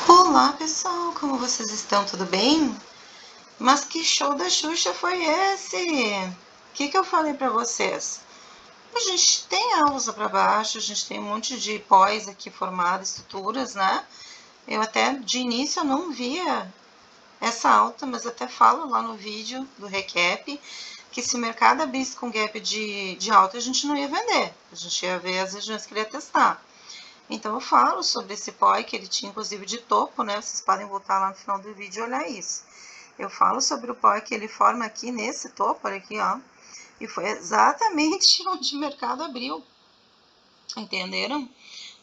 Olá pessoal, como vocês estão? Tudo bem? Mas que show da Xuxa foi esse? O que eu falei para vocês? A gente tem alça para baixo, a gente tem um monte de pós aqui formado, estruturas, né? Eu até de início eu não via essa alta, mas até falo lá no vídeo do recap que se o mercado abrisse com gap de alta, a gente não ia vender, a gente ia ver as regiões que ele ia testar. Então eu falo sobre esse POI que ele tinha inclusive de topo, né? Vocês podem voltar lá no final do vídeo e olhar isso. Eu falo sobre o POI que ele forma aqui nesse topo, olha aqui, ó. E foi exatamente onde o mercado abriu. Entenderam?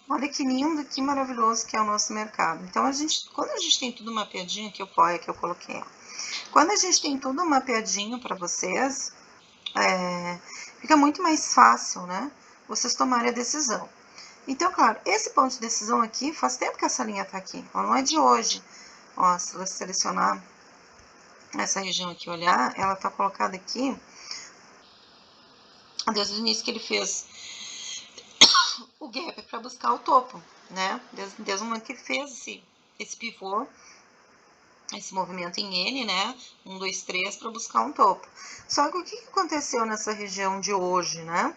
Olha que lindo, que maravilhoso que é o nosso mercado. Então, quando a gente tem tudo mapeadinho, aqui o POI que eu coloquei, quando a gente tem tudo mapeadinho para vocês, fica muito mais fácil, né? Vocês tomarem a decisão. Então, claro, esse ponto de decisão aqui, faz tempo que essa linha está aqui, ela não é de hoje. Ó, se você selecionar essa região aqui, olhar, ela está colocada aqui desde o início que ele fez o gap para buscar o topo, né? Desde o momento que ele fez esse pivô, esse movimento em N, né? 1, 2, 3 para buscar um topo. Só que o que aconteceu nessa região de hoje, né?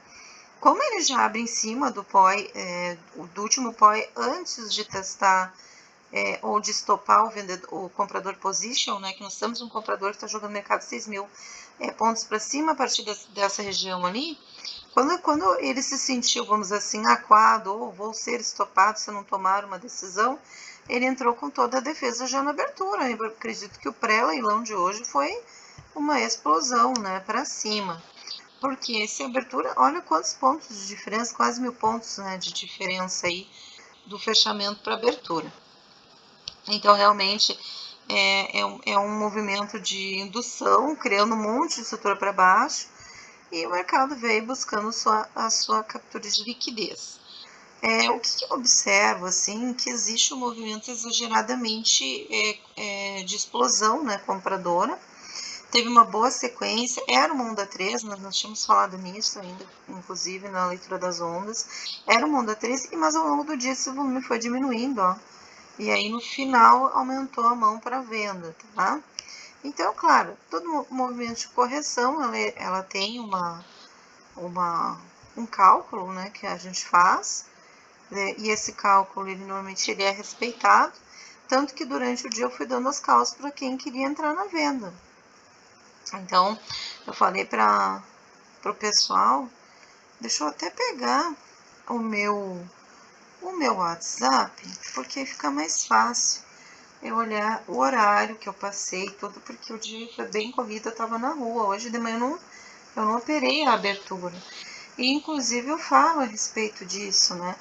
Como ele já abre em cima do POI, do último POI, antes de testar ou de estopar o comprador position, né, que nós temos um comprador que está jogando no mercado 6.000 pontos para cima a partir dessa região ali, quando ele se sentiu, vamos dizer assim, acuado ou vou ser estopado se não tomar uma decisão, ele entrou com toda a defesa já na abertura. Eu acredito que o pré-leilão de hoje foi uma explosão, né, para cima. Porque essa abertura, olha quantos pontos de diferença, quase 1.000 pontos, né, de diferença aí do fechamento para abertura. Então, realmente, é um movimento de indução, criando um monte de estrutura para baixo, e o mercado veio buscando a sua captura de liquidez. O que eu observo, assim, que existe um movimento exageradamente de explosão, né, compradora. Teve uma boa sequência, era uma onda 3, nós tínhamos falado nisso ainda, inclusive na leitura das ondas. Era uma onda 3, mas ao longo do dia esse volume foi diminuindo, ó. E aí no final aumentou a mão para venda, tá? Então, claro, todo movimento de correção, ela tem um cálculo, né, que a gente faz, né, e esse cálculo, ele normalmente ele é respeitado, tanto que durante o dia eu fui dando as causas para quem queria entrar na venda. Então, eu falei para o pessoal, deixa eu até pegar o meu WhatsApp, porque fica mais fácil eu olhar o horário que eu passei, tudo, porque o dia foi bem corrido, eu estava na rua. Hoje de manhã eu não operei a abertura. E, inclusive, eu falo a respeito disso, né?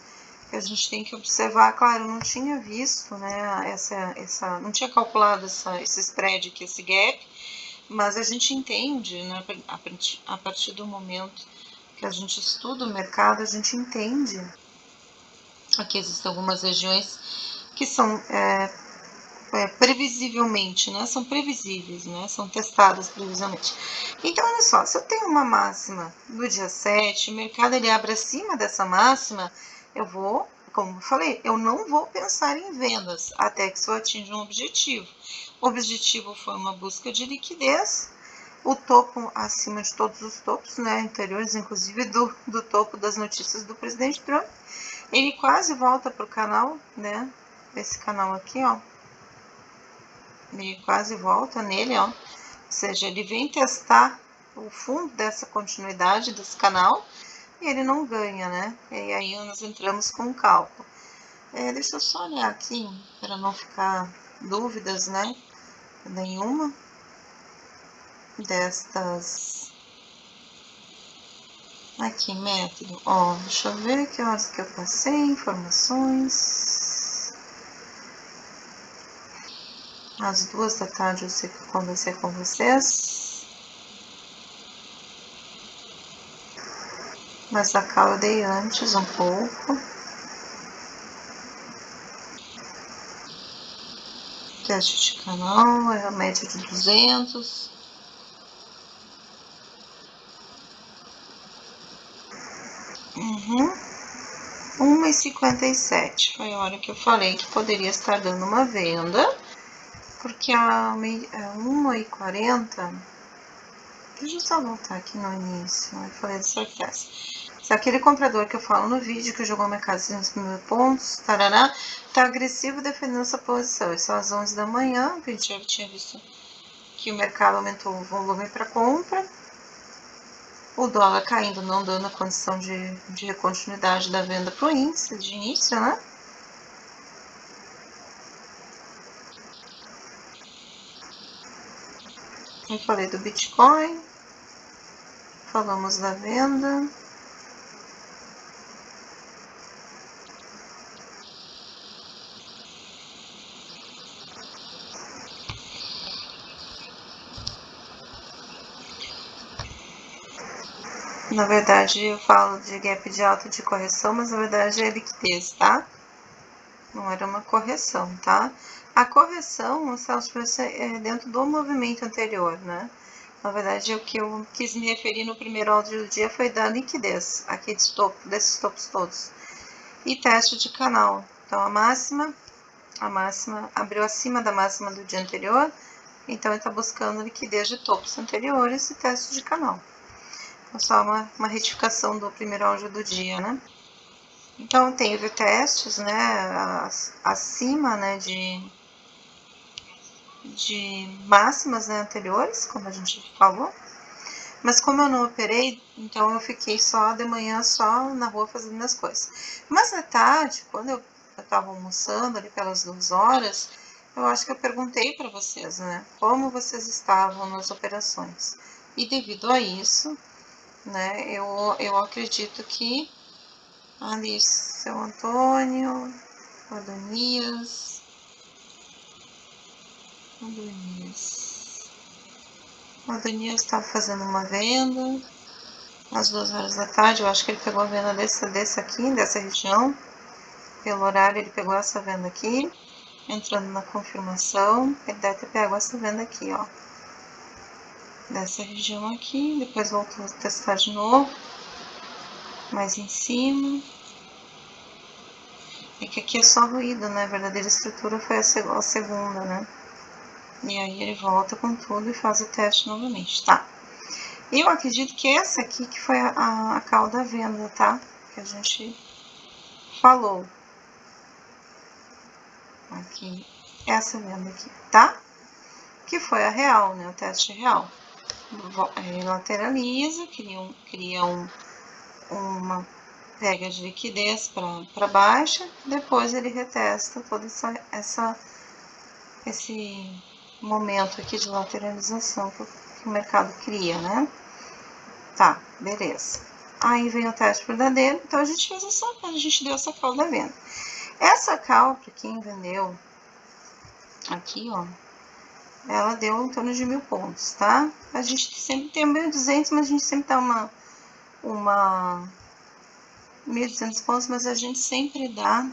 Que a gente tem que observar, claro, eu não tinha visto, né, não tinha calculado esse spread aqui, esse gap, mas a gente entende, né, a partir do momento que a gente estuda o mercado, a gente entende que existem algumas regiões que são previsivelmente, né, são previsíveis, né, são testadas previsivelmente. Então, olha só, se eu tenho uma máxima no dia 7, o mercado ele abre acima dessa máxima, eu vou, como eu falei, eu não vou pensar em vendas até que isso atinja um objetivo. O objetivo foi uma busca de liquidez, o topo acima de todos os topos, né, anteriores, inclusive do topo das notícias do presidente Trump. Ele quase volta para o canal, né, esse canal aqui, ó, ele quase volta nele, ó. Ou seja, ele vem testar o fundo dessa continuidade desse canal e ele não ganha, né? E aí nós entramos com o cálculo. Deixa eu só olhar aqui para não ficar dúvidas, né? Nenhuma destas. Aqui, método. Ó, deixa eu ver que horas que eu passei, informações. Às 2 da tarde eu sei que eu conversei com vocês. Mas a call eu dei antes um pouco. Teste de canal, é a média de 200. 1h57 foi a hora que eu falei que poderia estar dando uma venda, porque a 1h40, deixa eu só voltar aqui no início, eu falei do forecast. Se aquele comprador que eu falo no vídeo que jogou minha casa em 200 mil pontos, tarará, tá agressivo defendendo essa posição. Isso às 11 da manhã, que a gente já tinha visto que o mercado aumentou o volume para compra. O dólar caindo, não dando a condição de continuidade da venda para o índice de início, né? Eu falei do Bitcoin, falamos da venda. Na verdade, eu falo de gap de alta de correção, mas na verdade é liquidez, tá? Não era uma correção, tá? A correção, é dentro do movimento anterior, né? Na verdade, o que eu quis me referir no primeiro áudio do dia foi da liquidez, aqui desses topos todos. E teste de canal. Então, a máxima abriu acima da máxima do dia anterior, então ele está buscando liquidez de topos anteriores e teste de canal. Então, só uma retificação do primeiro áudio do dia, né? Então, teve testes, né, acima, né, de máximas, né, anteriores, como a gente falou. Mas como eu não operei, então eu fiquei só de manhã, só na rua fazendo minhas coisas. Mas à tarde, quando eu estava almoçando ali pelas 2 horas, eu acho que eu perguntei para vocês, né, como vocês estavam nas operações. E devido a isso, né, eu acredito que ali seu Antônio, Adonias, o Adonias estava fazendo uma venda às 2 horas da tarde. Eu acho que ele pegou a venda desse aqui, dessa região. Pelo horário, ele pegou essa venda aqui. Entrando na confirmação, ele deve ter pego essa venda aqui, ó. Dessa região aqui. Depois voltou a testar de novo. Mais em cima. É que aqui é só ruído, né? A verdadeira estrutura foi a segunda, né? E aí ele volta com tudo e faz o teste novamente, tá? Eu acredito que essa aqui que foi a call da venda, tá? Que a gente falou. Aqui, essa venda aqui, tá? Que foi a real, né? O teste real. Lateraliza, cria uma pega de liquidez para baixa, depois ele retesta todo esse momento aqui de lateralização que o mercado cria, né? Tá, beleza. Aí vem o teste verdadeiro, então a gente deu essa call da venda. Essa call, para quem vendeu aqui, ó, ela deu em torno de 1.000 pontos, tá? A gente sempre tem 1.200, mas a gente sempre dá uma 1.200 pontos, mas a gente sempre dá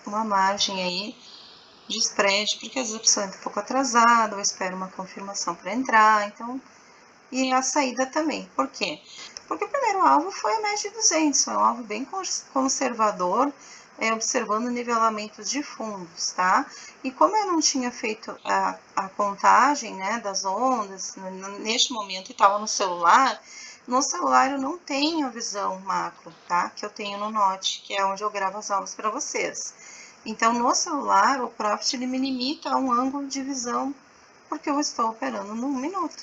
uma margem aí de spread, porque às vezes a pessoa entra um pouco atrasada, ou espera uma confirmação para entrar, então, e a saída também. Por quê? Porque o primeiro alvo foi a média de 200, foi um alvo bem conservador, observando nivelamentos de fundos, tá? E como eu não tinha feito a contagem, né, das ondas, neste momento estava no celular eu não tenho a visão macro, tá? Que eu tenho no Note, que é onde eu gravo as aulas para vocês. Então, no celular, o Profit ele me limita a um ângulo de visão, porque eu estou operando no 1 minuto.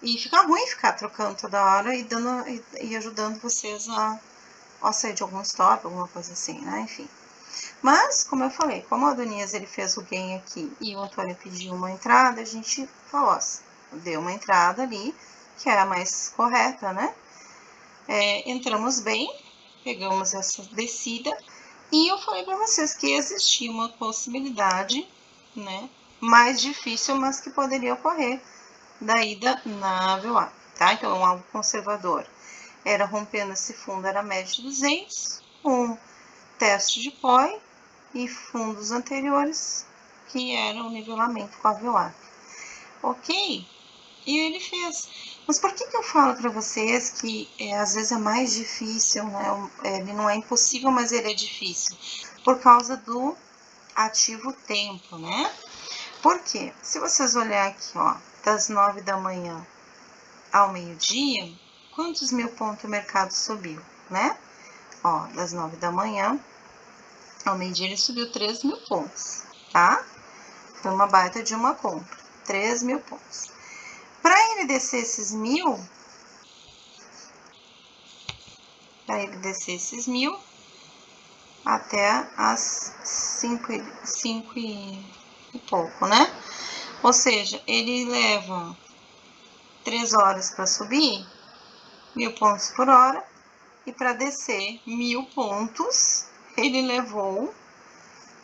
E fica ruim ficar trocando toda hora e ajudando vocês a sair de algum stop, alguma coisa assim, né? Enfim. Mas, como eu falei, como o Adonias ele fez o gain aqui e o Antônio pediu uma entrada, a gente falou, ó, deu uma entrada ali, que é a mais correta, né? Entramos bem, pegamos essa descida e eu falei para vocês que existia uma possibilidade, né? Mais difícil, mas que poderia ocorrer da ida na VWAP, tá? Então, é um alvo conservador. Era rompendo esse fundo, era média de 200, um teste de POI e fundos anteriores, que era o nivelamento com a VWAP. Ok? E ele fez. Mas por que eu falo para vocês que às vezes é mais difícil, né? Ele não é impossível, mas ele é difícil. Por causa do ativo tempo, né? Por quê? Se vocês olharem aqui, ó, das 9 da manhã ao meio-dia, quantos mil pontos o mercado subiu, né? Ó, das 9 da manhã ao meio-dia ele subiu 3 mil pontos, tá? Foi uma baita de uma compra, 3 mil pontos. Para ele descer esses mil, até as 5 e pouco, né? Ou seja, ele leva 3 horas para subir 1000 pontos por hora e para descer 1000 pontos ele levou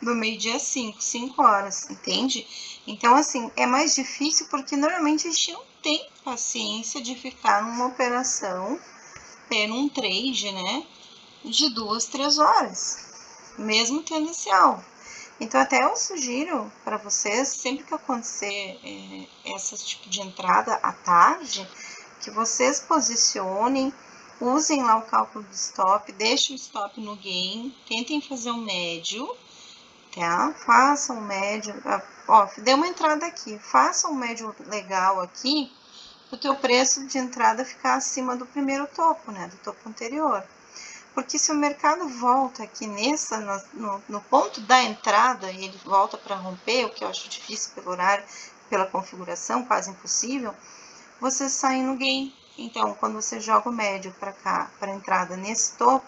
do meio-dia 5 horas, entende? Então, assim, é mais difícil porque normalmente a gente não tem paciência de ficar numa operação, num trade, né, de 2, 3 horas, mesmo tendo esse alvo. Então, até eu sugiro para vocês, sempre que acontecer esse tipo de entrada à tarde, que vocês posicionem, usem lá o cálculo do stop, deixem o stop no gain, tentem fazer um médio, tá? Façam um médio, ó, deu uma entrada aqui, façam um médio legal aqui, o teu preço de entrada ficar acima do primeiro topo, né, do topo anterior. Porque se o mercado volta aqui no ponto da entrada e ele volta para romper, o que eu acho difícil pelo horário, pela configuração, quase impossível, você sai no gain. Então, quando você joga o médio para cá, para a entrada nesse topo,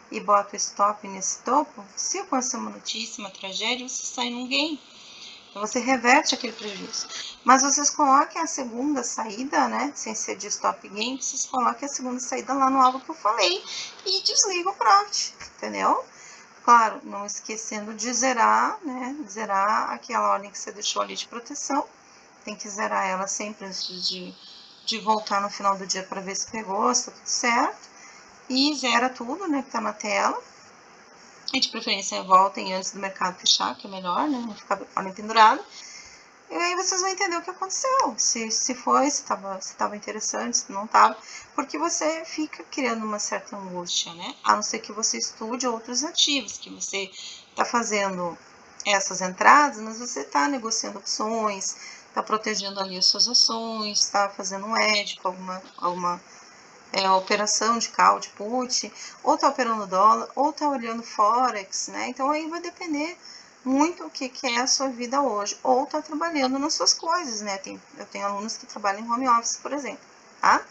e bota o stop nesse topo, se acontecer uma notícia, uma tragédia, você sai num gain. Então, você reverte aquele prejuízo. Mas vocês coloquem a segunda saída, né? Sem ser de stop gain, vocês coloquem a segunda saída lá no alvo que eu falei e desliga o profit, entendeu? Claro, não esquecendo de zerar, né? Zerar aquela ordem que você deixou ali de proteção. Tem que zerar ela sempre antes de voltar no final do dia para ver se pegou, se tá tudo certo. E zera tudo, né? Que tá na tela. E de preferência voltem antes do mercado fechar, que é melhor, né? Não ficar ordem pendurada. E aí vocês vão entender o que aconteceu. Se foi, se estava interessante, se não estava. Porque você fica criando uma certa angústia, né? A não ser que você estude outros ativos, que você está fazendo essas entradas, mas você está negociando opções, está protegendo ali as suas ações, está fazendo um hedge com alguma operação de call, de put, ou está operando dólar, ou está olhando forex, né? Então aí vai depender muito o que é a sua vida hoje, ou está trabalhando nas suas coisas, né? Eu tenho alunos que trabalham em home office, por exemplo, tá?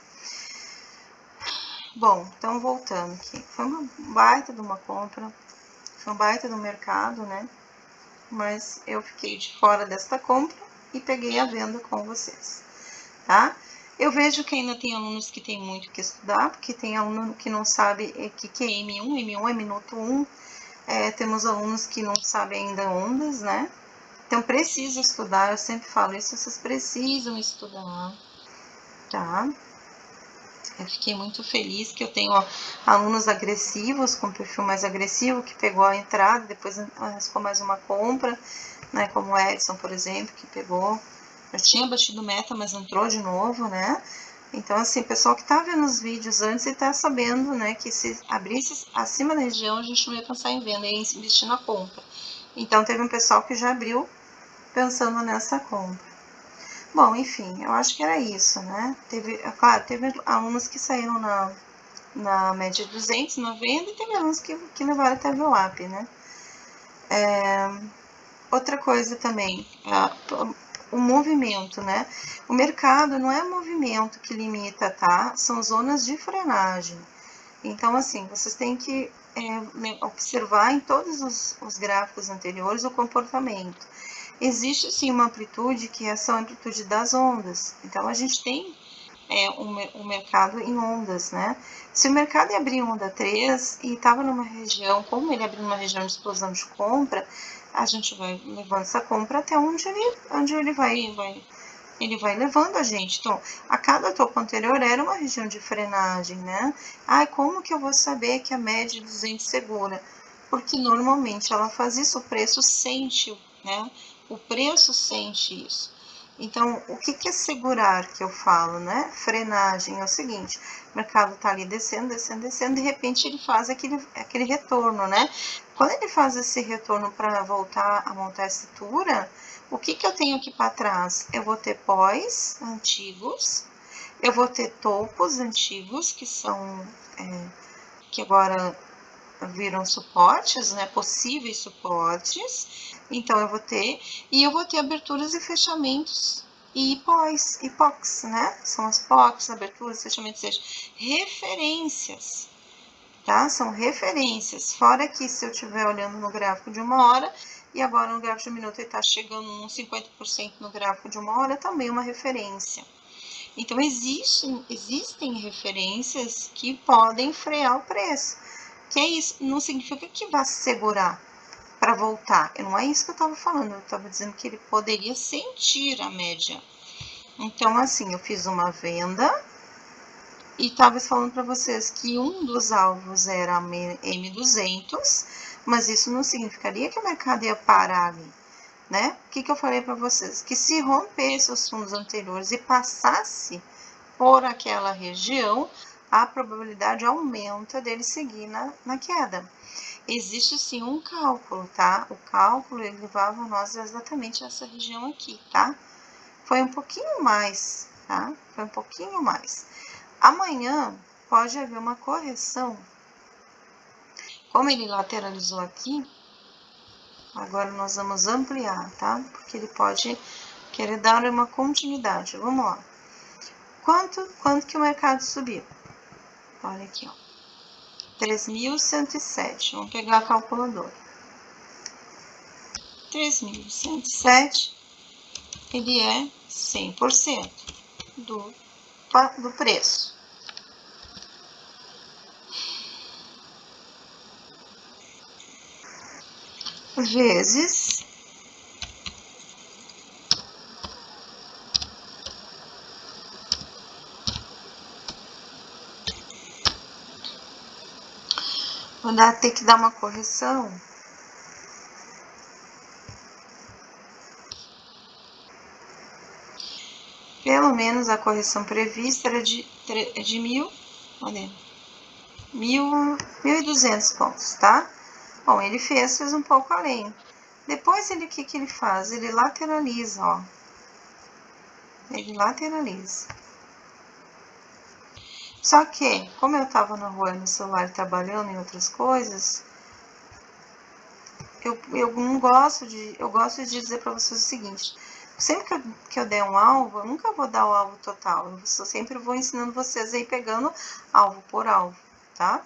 Bom, então voltando aqui, foi uma baita de uma compra, foi um baita do mercado, né? Mas eu fiquei de fora desta compra e peguei a venda com vocês, tá? Eu vejo que ainda tem alunos que tem muito que estudar, porque tem aluno que não sabe o que é M1, M1 é minuto 1, temos alunos que não sabem ainda ondas, né? Então, precisa estudar, eu sempre falo isso, vocês precisam estudar, tá? Eu fiquei muito feliz que eu tenho alunos agressivos, com perfil mais agressivo, que pegou a entrada, depois arriscou mais uma compra, né? Como o Edson, por exemplo, que pegou, já tinha batido meta, mas entrou de novo, né? Então, assim, o pessoal que tá vendo os vídeos antes e tá sabendo, né, que se abrisse acima da região, a gente não ia pensar em venda, ia investir na compra. Então, teve um pessoal que já abriu pensando nessa compra. Bom, enfim, eu acho que era isso, né? Claro, teve alunos que saíram na média de 200 na venda e teve alunos que levaram até o VWAP, né? Outra coisa também, o movimento, né? O mercado não é movimento que limita, tá? São zonas de frenagem. Então, assim, vocês têm que observar em todos os gráficos anteriores o comportamento. Existe, sim, uma amplitude que é essa amplitude das ondas. Então, a gente tem um mercado em ondas, né? Se o mercado abrir onda 3 e estava numa região, como ele abriu numa região de explosão de compra, a gente vai levando essa compra até onde ele vai levando a gente. Então, a cada topo anterior era uma região de frenagem, né? Ai, como que eu vou saber que a média de 200 segura? Porque normalmente ela faz isso, o preço sente, né? O preço sente isso. Então, o que é segurar que eu falo, né? Frenagem é o seguinte, o mercado tá ali descendo, descendo, descendo, de repente ele faz aquele retorno, né? Quando ele faz esse retorno para voltar a montar a estrutura, o que eu tenho aqui para trás? Eu vou ter pós antigos, eu vou ter topos antigos, que são, que agora viram suportes, né, possíveis suportes. Então eu vou ter aberturas e fechamentos e pós e POCs, né? São as POCs, aberturas, fechamentos, seja, referências, tá? São referências. Fora que se eu estiver olhando no gráfico de 1 hora e agora no gráfico de 1 minuto ele está chegando uns 50% no gráfico de 1 hora, também é uma referência. Então existem referências que podem frear o preço. Que é isso, não significa que vá segurar para voltar. Não é isso que eu estava falando, eu estava dizendo que ele poderia sentir a média. Então, assim, eu fiz uma venda e estava falando para vocês que um dos alvos era M200, mas isso não significaria que o mercado ia parar ali, né? O que eu falei para vocês? Que se rompesse os fundos anteriores e passasse por aquela região, a probabilidade aumenta dele seguir na queda. Existe sim um cálculo, tá? O cálculo ele levava nós exatamente a essa região aqui, tá? Foi um pouquinho mais, tá? Foi um pouquinho mais. Amanhã pode haver uma correção. Como ele lateralizou aqui, agora nós vamos ampliar, tá? Porque ele pode querer dar uma continuidade. Vamos lá. Quanto que o mercado subiu? Olha aqui, ó. 3.107. Vamos pegar a calculadora. 3.107, ele é 100% do preço. Vezes vou ter que dar uma correção. Pelo menos a correção prevista era de 1.200 pontos, tá? Bom, ele fez um pouco além. Depois, o que ele faz? Ele lateraliza, ó. Ele lateraliza. Só que, como eu estava na rua no celular trabalhando em outras coisas, eu não gosto de... Eu gosto de dizer para vocês o seguinte: sempre que eu der um alvo, eu nunca vou dar o alvo total. Eu sempre vou ensinando vocês aí pegando alvo por alvo, tá?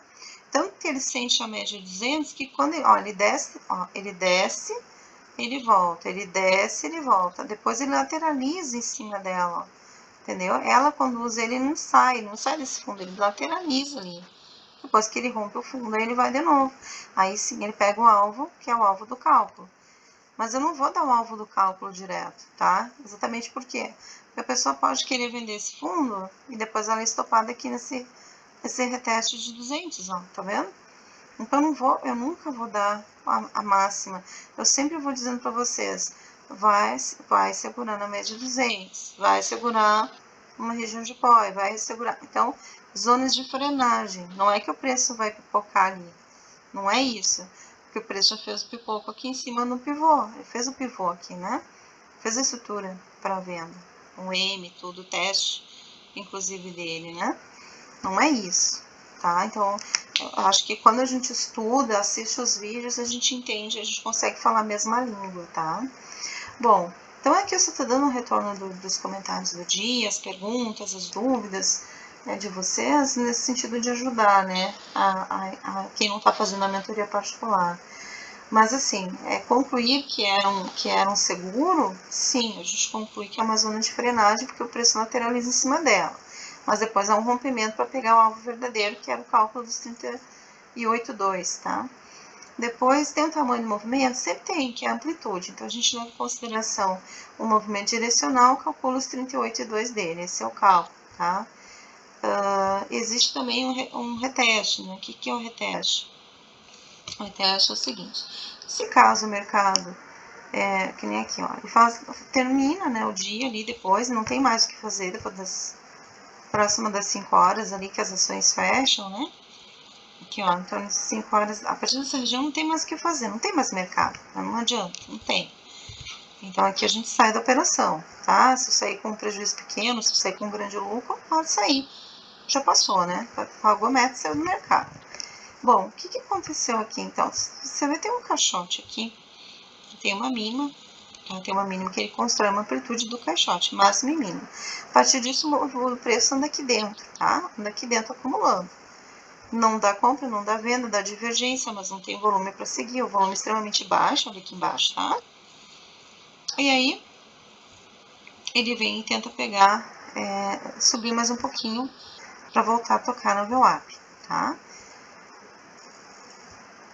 Tanto que ele sente a média de 200 que quando ele desce, ele volta, ele desce, ele volta. Depois ele lateraliza em cima dela, ó. Entendeu? Ela, quando usa ele, não sai desse fundo, ele lateraliza ali. Depois que ele rompe o fundo, aí ele vai de novo. Aí sim, ele pega o alvo, que é o alvo do cálculo. Mas eu não vou dar o alvo do cálculo direto, tá? Exatamente por quê? Porque a pessoa pode querer vender esse fundo e depois ela é estopada aqui nesse reteste de 200, ó, tá vendo? Então eu nunca vou dar a máxima. Eu sempre vou dizendo para vocês, vai segurar na média de 200, vai segurar uma região de pó, vai segurar. Então, zonas de frenagem. Não é que o preço vai pipocar ali. Não é isso. Porque o preço já fez o pipoco aqui em cima no pivô. Ele fez o pivô aqui, né? Fez a estrutura para venda. Um M, tudo, teste, inclusive dele, né? Não é isso, tá? Então, eu acho que quando a gente estuda, assiste os vídeos, a gente entende, a gente consegue falar a mesma língua, tá? Bom, então aqui eu só tô dando um retorno dos comentários do dia, as perguntas, as dúvidas, né, de vocês, nesse sentido de ajudar, né, a quem não tá fazendo a mentoria particular. Mas assim, concluir que era um seguro, sim, a gente conclui que é uma zona de frenagem, porque o preço lateraliza em cima dela. Mas depois há um rompimento para pegar o alvo verdadeiro, que era o cálculo dos 38,2, tá? Depois tem o tamanho do movimento, sempre tem, que é a amplitude. Então a gente leva em consideração o movimento direcional, calcula os 38,2 dele, esse é o cálculo, tá? Existe também um reteste, né? O que é o reteste? O reteste é o seguinte: se caso o mercado que nem aqui, ó, ele termina, né, o dia ali depois, não tem mais o que fazer depois próximo das 5 horas ali que as ações fecham, né? Aqui, ó, em torno de 5 horas, a partir dessa região não tem mais o que fazer, não tem mais mercado, não adianta, não tem. Então aqui a gente sai da operação, tá? Se eu sair com um prejuízo pequeno, se eu sair com um grande lucro, pode sair. Já passou, né? Pagou a meta e saiu do mercado. Bom, o que aconteceu aqui então? Você vai ter um caixote aqui, que tem uma mínima, tá? Tem uma mínima que ele constrói uma amplitude do caixote, máximo e mínimo. A partir disso, o preço anda aqui dentro, tá? Anda aqui dentro acumulando. Não dá compra, não dá venda, dá divergência, mas não tem volume para seguir, o volume é extremamente baixo, olha aqui embaixo, tá? E aí, ele vem e tenta pegar, subir mais um pouquinho para voltar a tocar no VWAP, tá?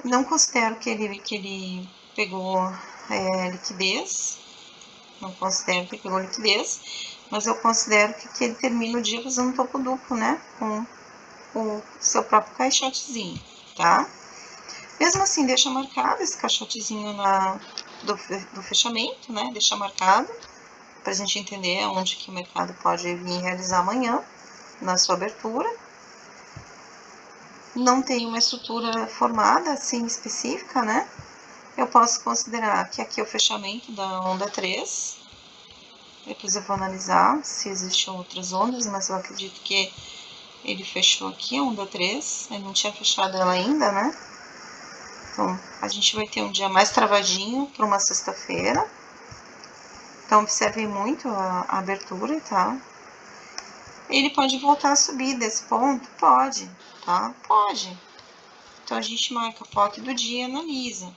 Não considero que ele pegou liquidez, não considero que ele pegou liquidez, mas eu considero que ele termina o dia fazendo um topo duplo, né? Com o seu próprio caixotezinho, tá? Mesmo assim, deixa marcado esse caixotezinho do fechamento, né? Deixa marcado para a gente entender onde que o mercado pode vir realizar amanhã na sua abertura. Não tem uma estrutura formada assim específica, né? Eu posso considerar que aqui é o fechamento da onda 3. Depois eu vou analisar se existem outras ondas, mas eu acredito que ele fechou aqui a onda 3. Ele não tinha fechado ela ainda, né? Então, a gente vai ter um dia mais travadinho para uma sexta-feira. Então, observem muito a abertura, tá? Ele pode voltar a subir desse ponto? Pode, tá? Pode. Então, a gente marca a POC do dia e analisa.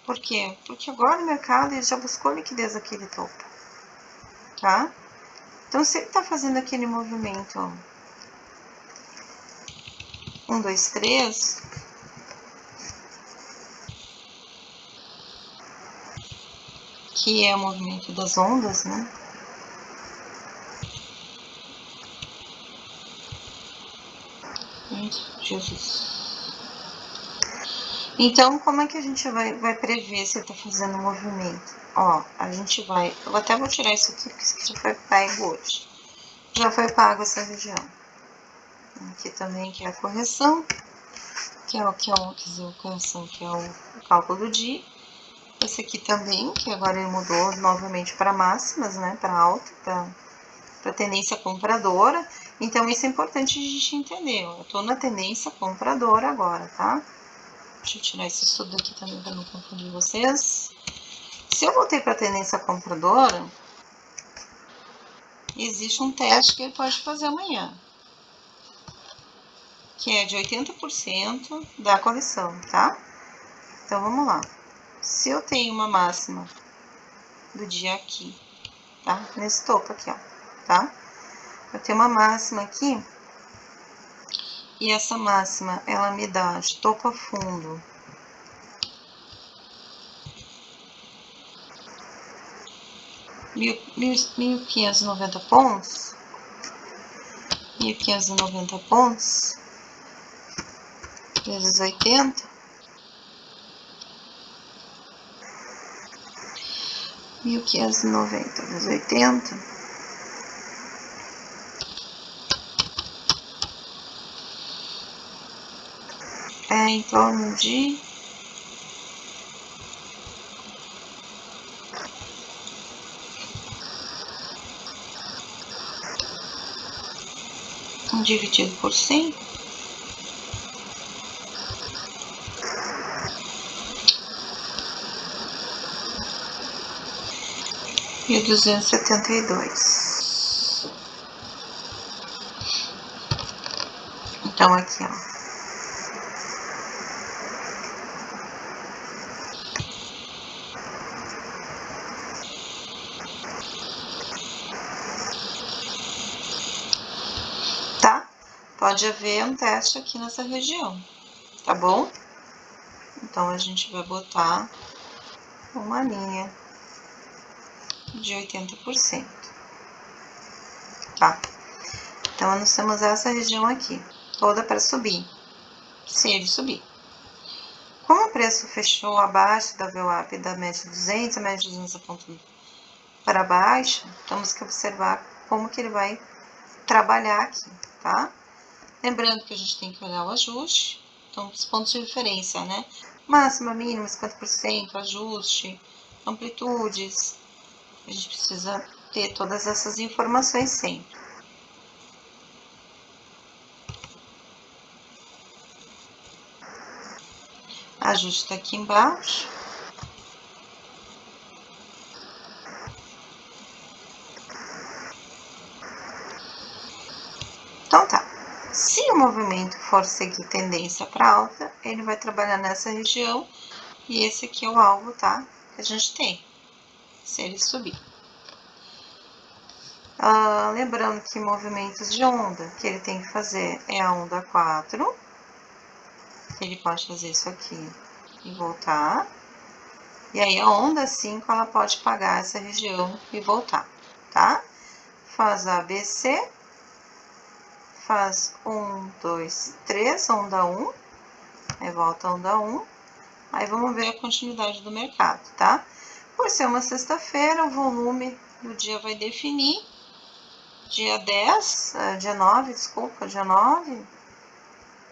Por quê? Porque agora o mercado ele já buscou liquidez aquele topo, tá? Então, se ele tá fazendo aquele movimento 1, 2, 3, que é o movimento das ondas, né? Jesus. Então, como é que a gente vai prever se ele tá fazendo movimento? Ó, a gente vai... Eu até vou tirar isso aqui, porque isso aqui já foi pago hoje. Já foi pago essa região. Aqui também, que é a correção. Que é o correção, que é o cálculo do dia. Esse aqui também, que agora ele mudou novamente para máximas, né? Para alta, para tendência compradora. Então, isso é importante a gente entender. Eu tô na tendência compradora agora, tá? Deixa eu tirar esse estudo aqui também para não confundir vocês. Se eu voltei para a tendência compradora, existe um teste que ele pode fazer amanhã, que é de 80% da correção, tá? Então, vamos lá. Se eu tenho uma máxima do dia aqui, tá? Nesse topo aqui, ó, tá? Eu tenho uma máxima aqui, e essa máxima, ela me dá de topo a fundo 1.590 pontos, 1.590 pontos, vezes 80, 1.590 vezes 80, é em torno de 1 dividido por 100, e 272. Então, aqui, ó. Tá? Pode haver um teste aqui nessa região, tá bom? Então, a gente vai botar uma linha de 80%, tá? Então, nós temos essa região aqui, toda para subir, se ele subir. Como preço fechou abaixo da VWAP da média de 200, a média de 200 apontando para baixo, temos que observar como que ele vai trabalhar aqui, tá? Lembrando que a gente tem que olhar o ajuste, então os pontos de referência, né? Máxima, mínima, 50%, ajuste, amplitudes. A gente precisa ter todas essas informações sempre. Ajuste está aqui embaixo. Então tá. Se o movimento for seguir tendência para alta, ele vai trabalhar nessa região e esse aqui é o alvo, tá? Que a gente tem. Se ele subir. Lembrando que movimentos de onda que ele tem que fazer é a onda 4. Ele pode fazer isso aqui e voltar. E aí a onda 5 ela pode pagar essa região e voltar, tá? Faz ABC. Faz 1, 2, 3, onda 1. Aí volta a onda 1. Aí vamos ver a continuidade do mercado, tá? Por ser uma sexta-feira, o volume do dia vai definir. Dia 9,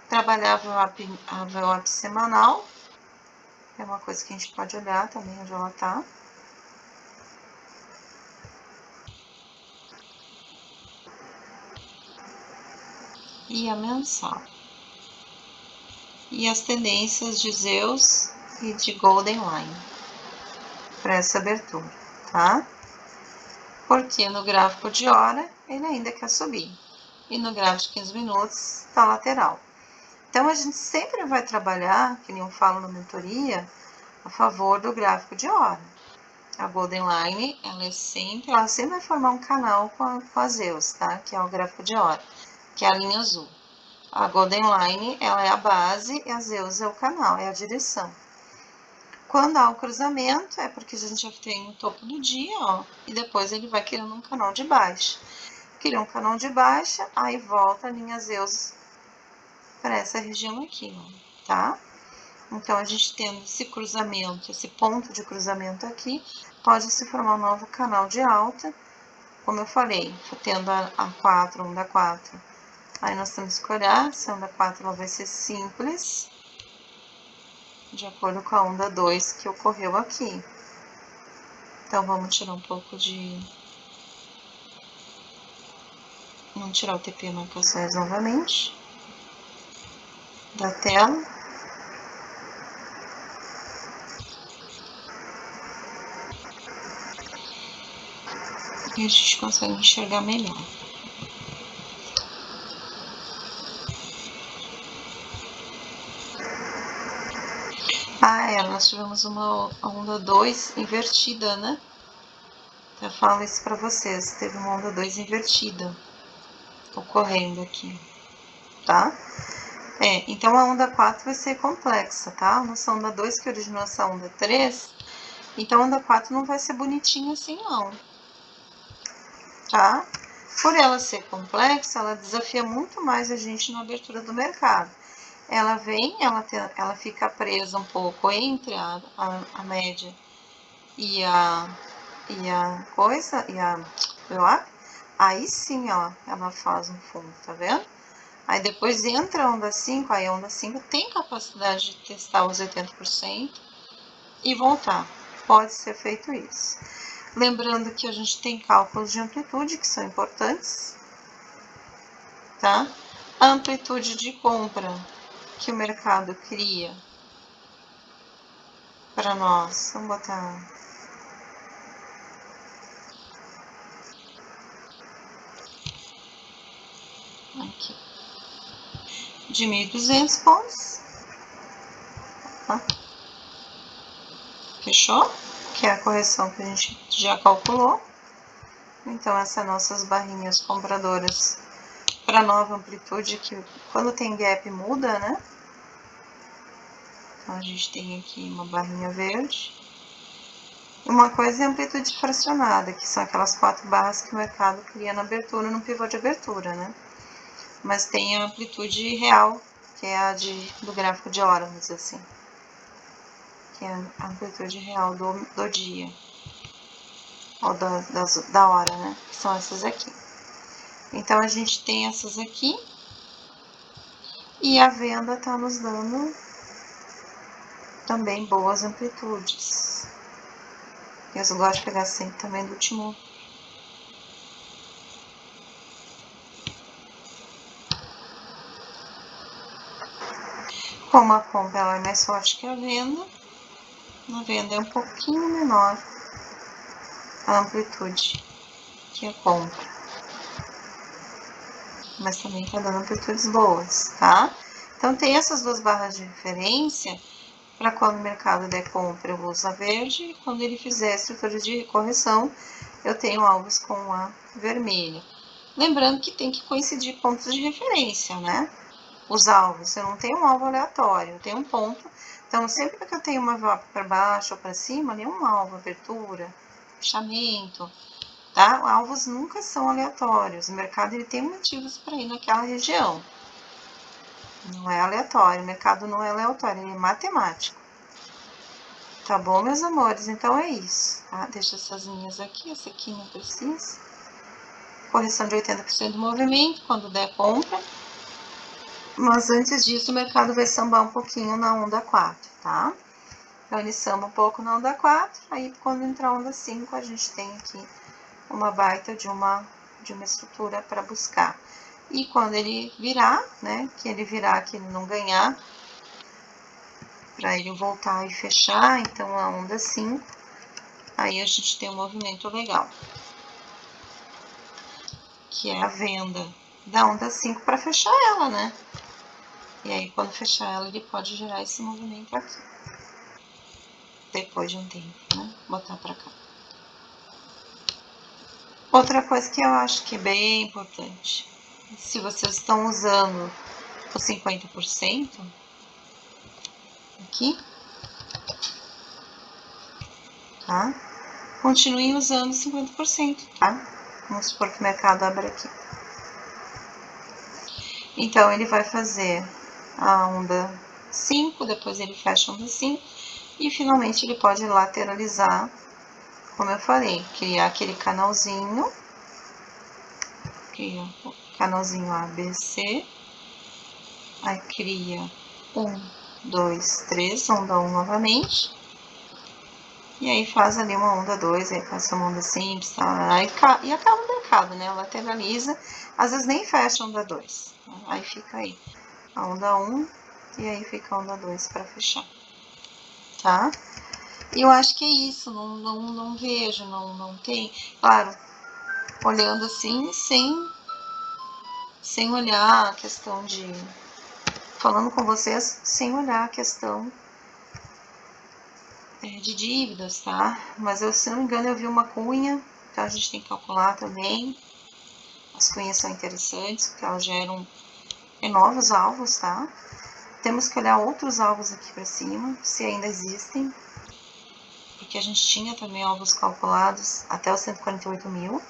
trabalhava a VWAP semanal. É uma coisa que a gente pode olhar também onde ela tá. E a mensal. E as tendências de Zeus e de Golden Line para essa abertura, tá? Porque no gráfico de hora ele ainda quer subir. E no gráfico de 15 minutos está lateral. Então a gente sempre vai trabalhar, que nem eu falo na mentoria, a favor do gráfico de hora. A Golden Line, ela sempre vai formar um canal com a Zeus, tá? Que é o gráfico de hora, que é a linha azul. A Golden Line, ela é a base e a Zeus é o canal, é a direção. Quando há o cruzamento, é porque a gente já tem o topo do dia, ó, e depois ele vai criando um canal de baixa. Cria um canal de baixa, aí volta a linha Zeus para essa região aqui, ó, tá? Então, a gente tendo esse cruzamento, esse ponto de cruzamento aqui, pode se formar um novo canal de alta, como eu falei, tendo a 4, onda 4. Aí nós temos que olhar se a onda 4 ela vai ser simples, de acordo com a onda 2 que ocorreu aqui. Então, vamos tirar um pouco de... Vamos tirar o TP marcações novamente da tela. E a gente consegue enxergar melhor. Nós tivemos uma onda 2 invertida, né? Eu falo isso para vocês, teve uma onda 2 invertida ocorrendo aqui, tá? Então a onda 4 vai ser complexa, tá? Nossa onda 2 que originou essa onda 3, então a onda 4 não vai ser bonitinha assim não, tá? Por ela ser complexa, ela desafia muito mais a gente na abertura do mercado. Ela vem, ela fica presa um pouco entre a média e a VWAP, aí sim ela faz um fundo, tá vendo? Aí depois entra a onda 5, aí a onda 5 tem capacidade de testar os 80% e voltar. Pode ser feito isso. Lembrando que a gente tem cálculos de amplitude que são importantes, tá? A amplitude de compra que o mercado cria para nós, vamos botar aqui, de 1.200 pontos, tá? Fechou? Que é a correção que a gente já calculou. Então, essas nossas barrinhas compradoras para nova amplitude, que quando tem gap muda, né? Então, a gente tem aqui uma barrinha verde. Uma coisa é a amplitude fracionada, que são aquelas 4 barras que o mercado cria na abertura, no pivô de abertura, né? Mas tem a amplitude real, que é a do gráfico de hora, vamos dizer assim. que é a amplitude real do dia, ou da hora, né? Que são essas aqui. Então, a gente tem essas aqui, e a venda tá nos dando também boas amplitudes. Eu gosto de pegar sempre também do último. Como a compra ela é mais forte que a venda é um pouquinho menor a amplitude que a compra. Mas também tá dando amplitudes boas, tá? Então, tem essas duas barras de referência para quando o mercado der compra eu uso a verde, e quando ele fizer a estrutura de correção, eu tenho alvos com a vermelha. Lembrando que tem que coincidir pontos de referência, né? Os alvos, eu não tenho um alvo aleatório, eu tenho um ponto. Então, sempre que eu tenho uma VWAP para baixo ou para cima, nenhum alvo, abertura, fechamento, tá? Alvos nunca são aleatórios. O mercado ele tem motivos para ir naquela região. Não é aleatório, o mercado não é aleatório, ele é matemático. Tá bom, meus amores? Então é isso, tá? Deixa essas linhas aqui, essa aqui não precisa. Correção de 80% do movimento, quando der compra. Mas antes disso, o mercado vai sambar um pouquinho na onda 4, tá? Então, ele samba um pouco na onda 4, aí quando entrar a onda 5, a gente tem aqui uma baita de uma estrutura para buscar. E quando ele virar, né, que ele não ganhar, para ele voltar e fechar, então a onda 5, aí a gente tem um movimento legal, que é a venda da onda 5 para fechar ela, né? E aí, quando fechar ela, ele pode gerar esse movimento aqui. Depois de um tempo, né? Botar para cá. Outra coisa que eu acho que é bem importante, se vocês estão usando os 50% aqui, tá? Continuem usando 50%, tá? Vamos supor que o mercado abre aqui. Então, ele vai fazer a onda 5, depois ele fecha a onda 5, e finalmente ele pode lateralizar, como eu falei, criar aquele canalzinho, cria o canalzinho ABC, aí cria 1, 2, 3, onda 1 novamente, e aí faz ali uma onda 2, aí faz uma onda simples, tá? E acaba o mercado, né? Lateraliza, às vezes nem fecha a onda 2, aí fica aí a onda 1, e aí fica a onda 2 para fechar, tá? E eu acho que é isso, não vejo, não tem, claro, olhando assim, sem olhar a questão de, falando com vocês, sem olhar a questão de dívidas, tá? Mas eu, se não me engano, eu vi uma cunha, então a gente tem que calcular também. As cunhas são interessantes, porque elas geram novos alvos, tá? Temos que olhar outros alvos aqui para cima, se ainda existem, porque a gente tinha também alvos calculados até os 148 mil,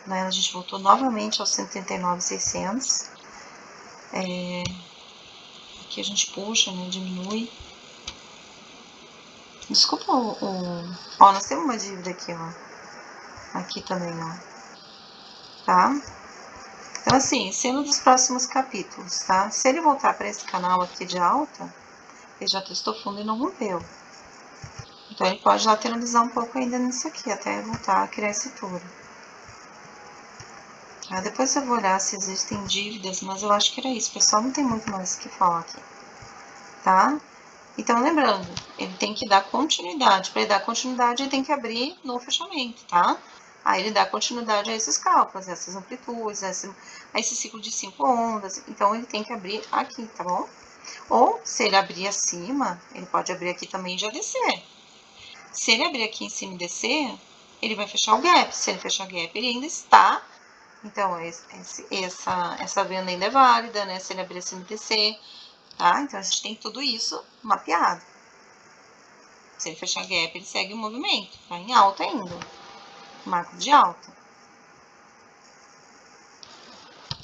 né? A gente voltou novamente aos 139.600. Aqui a gente puxa, né? Diminui. Desculpa ó, nós temos uma dívida aqui, ó. Aqui também, ó. Tá? Então, assim, sendo dos próximos capítulos, tá? Se ele voltar para esse canal aqui de alta, ele já testou fundo e não rompeu. Então, ele pode lateralizar um pouco ainda nisso aqui, até voltar a criar esse touro. Tá? Depois eu vou olhar se existem dívidas, mas eu acho que era isso. O pessoal não tem muito mais o que falar aqui. Tá? Então, lembrando, ele tem que dar continuidade. Para ele dar continuidade, ele tem que abrir no fechamento, tá? Aí ele dá continuidade a esses cálculos, a essas amplitudes, a esse ciclo de 5 ondas. Então, ele tem que abrir aqui, tá bom? Ou, se ele abrir acima, ele pode abrir aqui também e já descer. Se ele abrir aqui em cima e descer, ele vai fechar o gap. Se ele fechar o gap, ele ainda está. Então, essa venda ainda é válida, né? Se ele abrir acima e descer, tá? Então, a gente tem tudo isso mapeado. Se ele fechar gap, ele segue o movimento. Tá em alta ainda. Marco de alta.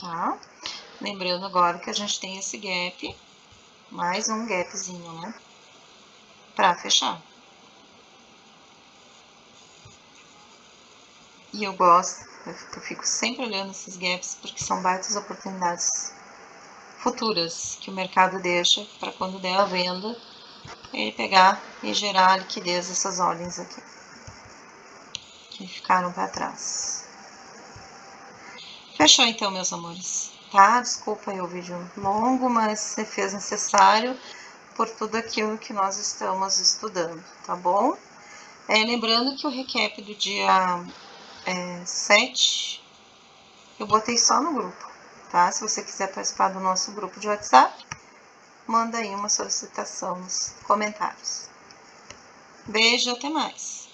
Tá? Lembrando agora que a gente tem esse gap, mais um gapzinho, né? para fechar. E eu gosto, eu fico sempre olhando esses gaps porque são baitas oportunidades futuras que o mercado deixa para quando der a venda, ele pegar e gerar a liquidez dessas ordens aqui que ficaram para trás. Fechou então, meus amores, tá? Desculpa aí o vídeo longo, mas se fez necessário por tudo aquilo que nós estamos estudando, tá bom? Lembrando que o recap do dia 7 eu botei só no grupo, tá? Se você quiser participar do nosso grupo de WhatsApp, manda aí uma solicitação nos comentários. Beijo, até mais!